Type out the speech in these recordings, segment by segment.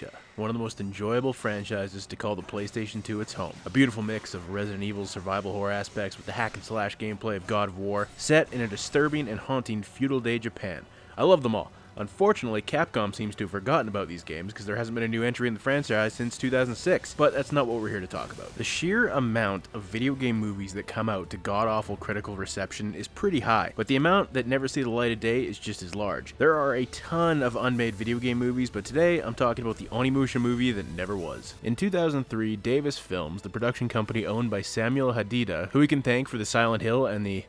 Onimusha, one of the most enjoyable franchises to call the PlayStation 2 its home. A beautiful mix of Resident Evil survival horror aspects with the hack and slash gameplay of God of War, set in a disturbing and haunting feudal day Japan. I love them all. Unfortunately, Capcom seems to have forgotten about these games because there hasn't been a new entry in the franchise since 2006, but that's not what we're here to talk about. The sheer amount of video game movies that come out to god-awful critical reception is pretty high, but the amount that never see the light of day is just as large. There are a ton of unmade video game movies, but today I'm talking about the Onimusha movie that never was. In 2003, Davis Films, the production company owned by Samuel Hadida, who we can thank for the Silent Hill and the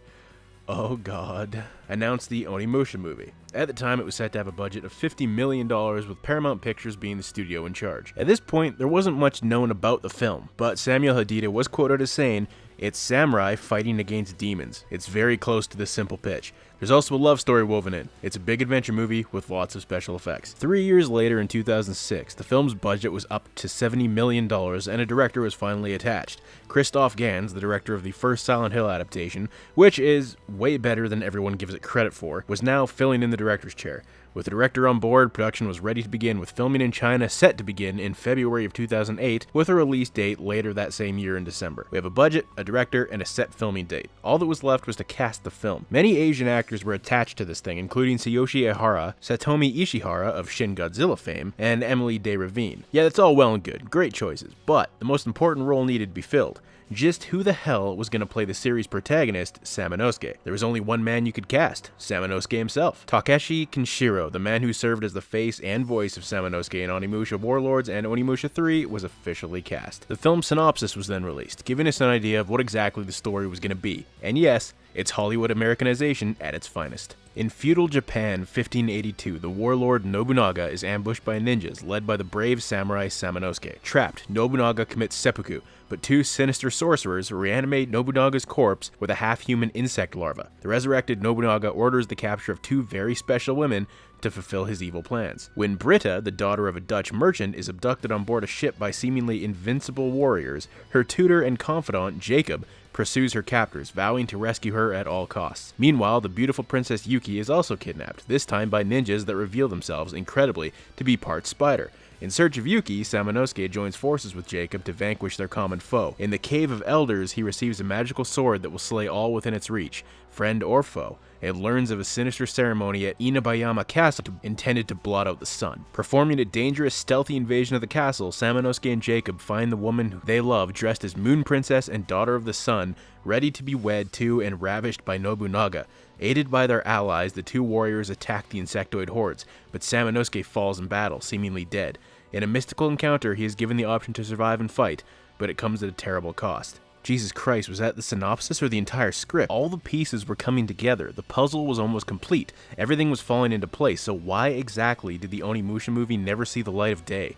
oh god, announced the Onimusha movie. At the time, it was set to have a budget of $50 million, with Paramount Pictures being the studio in charge. At this point, there wasn't much known about the film, but Samuel Hadida was quoted as saying, "It's samurai fighting against demons. It's very close to the simple pitch. There's also a love story woven in. It's a big adventure movie with lots of special effects." 3 years later, in 2006, the film's budget was up to $70 million and a director was finally attached. Christoph Gans, the director of the first Silent Hill adaptation, which is way better than everyone gives it credit for, was now filling in the director's chair. With the director on board, production was ready to begin, with filming in China set to begin in February of 2008, with a release date later that same year in December. We have a budget, a director, and a set filming date. All that was left was to cast the film. Many Asian actors were attached to this thing, including Tsuyoshi Ehara, Satomi Ishihara of Shin Godzilla fame, and Emily de Ravine. Yeah, that's all well and good, great choices, but the most important role needed to be filled. Just who the hell was going to play the series protagonist, Samanosuke? There was only one man you could cast, Samanosuke himself. Takeshi Kinshiro, the man who served as the face and voice of Samanosuke in Onimusha Warlords and Onimusha 3, was officially cast. The film's synopsis was then released, giving us an idea of what exactly the story was going to be. And yes, it's Hollywood Americanization at its finest. In feudal Japan 1582, the warlord Nobunaga is ambushed by ninjas led by the brave samurai Samanosuke. Trapped, Nobunaga commits seppuku, but two sinister sorcerers reanimate Nobunaga's corpse with a half-human insect larva. The resurrected Nobunaga orders the capture of two very special women to fulfill his evil plans. When Britta, the daughter of a Dutch merchant, is abducted on board a ship by seemingly invincible warriors, her tutor and confidant, Jacob, pursues her captors, vowing to rescue her at all costs. Meanwhile, the beautiful Princess Yuki is also kidnapped, this time by ninjas that reveal themselves, incredibly, to be part spider. In search of Yuki, Samanosuke joins forces with Jacob to vanquish their common foe. In the Cave of Elders, he receives a magical sword that will slay all within its reach, friend or foe, and learns of a sinister ceremony at Inabayama Castle intended to blot out the sun. Performing a dangerous, stealthy invasion of the castle, Samanosuke and Jacob find the woman who they love dressed as Moon Princess and Daughter of the Sun, ready to be wed to and ravished by Nobunaga. Aided by their allies, the two warriors attack the insectoid hordes, but Samanosuke falls in battle, seemingly dead. In a mystical encounter, he is given the option to survive and fight, but it comes at a terrible cost. Jesus Christ, was that the synopsis or the entire script? All the pieces were coming together, the puzzle was almost complete, everything was falling into place, so why exactly did the Onimusha movie never see the light of day?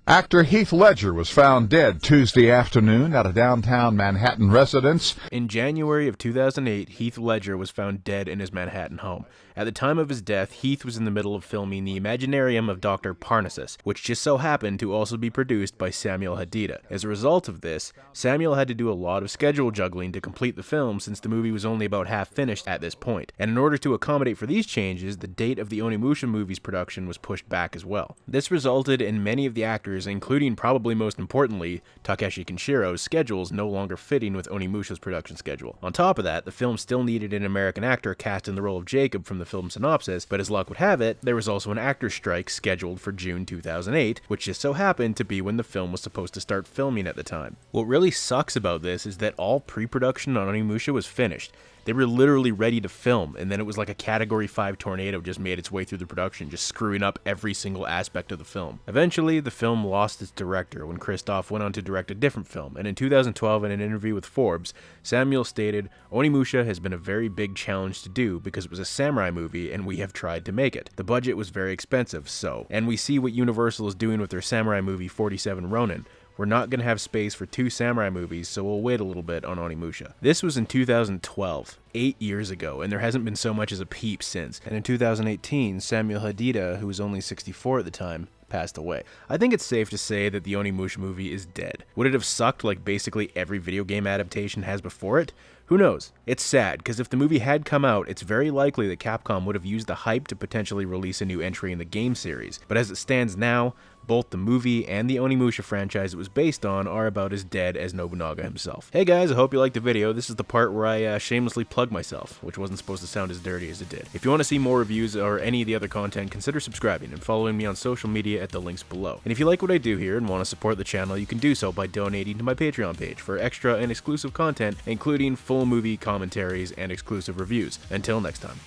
Actor Heath Ledger was found dead Tuesday afternoon at a downtown Manhattan residence. In January of 2008, Heath Ledger was found dead in his Manhattan home. At the time of his death, Heath was in the middle of filming the Imaginarium of Dr. Parnassus, which just so happened to also be produced by Samuel Hadida. As a result of this, Samuel had to do a lot of schedule juggling to complete the film since the movie was only about half finished at this point. And in order to accommodate for these changes, the date of the Onimusha movie's production was pushed back as well. This resulted in many of the actors, including probably most importantly, Takeshi Kinshiro's schedules no longer fitting with Onimusha's production schedule. On top of that, the film still needed an American actor cast in the role of Jacob from the film synopsis, but as luck would have it, there was also an actor's strike scheduled for June 2008, which just so happened to be when the film was supposed to start filming at the time. What really sucks about this is that all pre-production on Onimusha was finished. They were literally ready to film, and then it was like a Category 5 tornado just made its way through the production, just screwing up every single aspect of the film. Eventually, the film lost its director when Christoph went on to direct a different film, and in 2012, in an interview with Forbes, Samuel stated, "Onimusha has been a very big challenge to do because it was a samurai movie and we have tried to make it. The budget was very expensive, and we see what Universal is doing with their samurai movie 47 Ronin. We're not going to have space for two samurai movies, so we'll wait a little bit on Onimusha." This was in 2012, 8 years ago, and there hasn't been so much as a peep since. And in 2018, Samuel Hadida, who was only 64 at the time, passed away. I think it's safe to say that the Onimusha movie is dead. Would it have sucked like basically every video game adaptation has before it? Who knows? It's sad, because if the movie had come out, it's very likely that Capcom would have used the hype to potentially release a new entry in the game series. But as it stands now, both the movie and the Onimusha franchise it was based on are about as dead as Nobunaga himself. Hey guys, I hope you liked the video. This is the part where I shamelessly plug myself, which wasn't supposed to sound as dirty as it did. If you want to see more reviews or any of the other content, consider subscribing and following me on social media at the links below. And if you like what I do here and want to support the channel, you can do so by donating to my Patreon page for extra and exclusive content, including full movie commentaries and exclusive reviews. Until next time.